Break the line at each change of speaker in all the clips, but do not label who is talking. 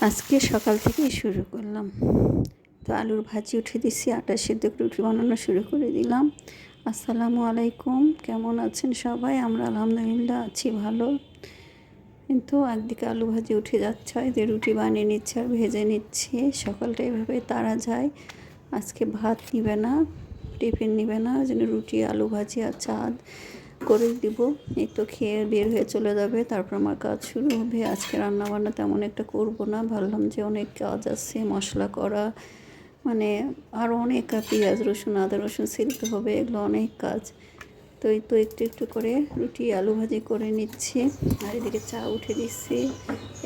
আজকে সকাল থেকেই শুরু করলাম। তো আলুর ভাজি উঠে দিচ্ছি, আটা সিদ্ধ করে রুটি বানানো শুরু করে দিলাম। আসসালামু আলাইকুম, কেমন আছেন সবাই? আমরা আলহামদুলিল্লাহ আছি ভালো। কিন্তু একদিকে আলু ভাজি উঠে যাচ্ছে, যে রুটি বানিয়ে নিচ্ছে আর ভেজে নিচ্ছে। সকালটা এভাবে তারা যায়। আজকে ভাত নিবে না, টিফিন নিবে না, ওই জন্য রুটি আলু ভাজি আর চা করে দিব। এই তো খেয়ে বের হয়ে চলে যাবে, তারপর আমার কাজ শুরু হবে। আজকে রান্নাবান্না তেমন একটা করব না, ভাবলাম যে অনেক কাজ আছে, মশলা করা, মানে আরও অনেক পেঁয়াজ রসুন আদা রসুন ছিলতে হবে, এগুলো অনেক কাজ। তো এই তো একটু একটু করে রুটি আলু ভাজি করে নিচ্ছি, আর এদিকে চা উঠে দিচ্ছি।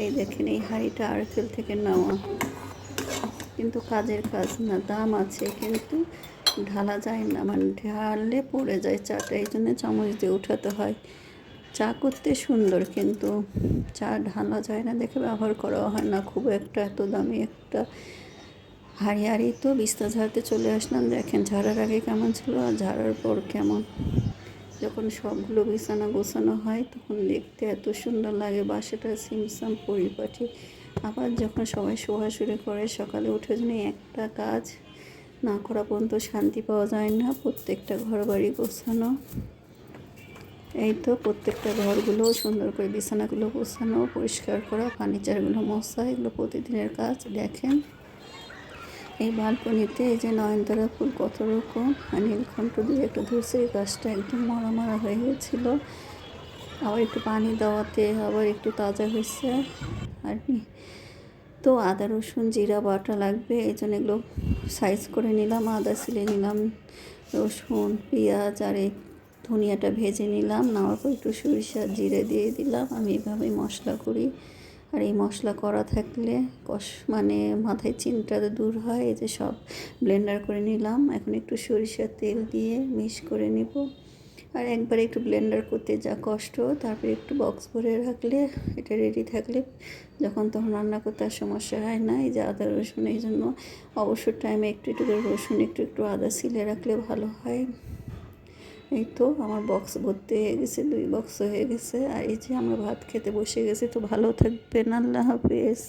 এই দেখেন, এই হাঁড়িটা আরএফএল থেকে নেওয়া, কিন্তু কাজের কাজ না, দাম আছে কিন্তু ঢালা যায় না, মানে ঢাললে পড়ে যায় চাটা, এই জন্য চামচ দিয়ে উঠাতে হয়। চা করতে সুন্দর, কিন্তু চা ঢালা যায় না দেখে ব্যবহার করা হয় না খুব একটা। এত দামি একটা হাঁড়ি তো বিস্তার ঝাড়তে চলে আসলাম। দেখেন ঝাড়ার আগে কেমন ছিল আর ঝাড়ার পর কেমন। যখন সবগুলো বিছানা গোছানো হয় তখন দেখতে এত সুন্দর লাগে, বাসাটা সিমসাম পরিপাটি। আবার যখন সবাই শোয়া শুরু করে সকালে উঠে জন্য একটা কাজ না করা পর্যন্ত শান্তি পাওয়া যায় না। প্রত্যেকটা ঘর বাড়ি গোছানো, এই তো প্রত্যেকটা ঘরগুলো সুন্দর করে বিছানাগুলো গোছানো, পরিষ্কার করা, ফার্নিচারগুলো মশা, এগুলো প্রতিদিনের কাজ। দেখেন এই বালকনিতে এই যে নয়নতারা ফুল কত রকম, আর নীলকণ্ঠ দিয়ে একটা ধরছে, এই গাছটা একদম মরা মরা হয়ে গেছিলো, আবার একটু পানি দেওয়াতে আবার একটু তাজা হয়েছে। আর তো আদা রসুন জিরা বাটা লাগবে, এই জন্য এগুলো সাইজ করে নিলাম। আদা ছিলে নিলাম, রসুন পেঁয়াজ আর এই ধনিয়াটা ভেজে নিলাম, নেওয়ার পর একটু সরিষা জিরে দিয়ে দিলাম। আমি এভাবেই মশলা করি, আর এই মশলা করা থাকলে মানে মাথায় চিন্তাটা দূর হয়। এই যে সব ব্লেন্ডার করে নিলাম, এখন একটু সরিষার তেল দিয়ে মিক্স করে নেব। আর একবারে একটু ব্লেন্ডার করতে যা কষ্ট, তারপরে একটু বক্স ভরে রাখলে এটা রেডি থাকলে যখন তখন রান্না করতে আর সমস্যা হয় না। এই যে আদা রসুন, এই জন্য অবসর টাইমে একটু একটু করে রসুন একটু একটু আদা ছিলে রাখলে ভালো হয়। এই তো আমার বক্স ভর্তি হয়ে গেছে, 2 বক্স হয়ে গেছে। আর এই যে আমরা ভাত খেতে বসে গেছি। তো ভালো থাকবেন, আল্লাহ হাফেজ।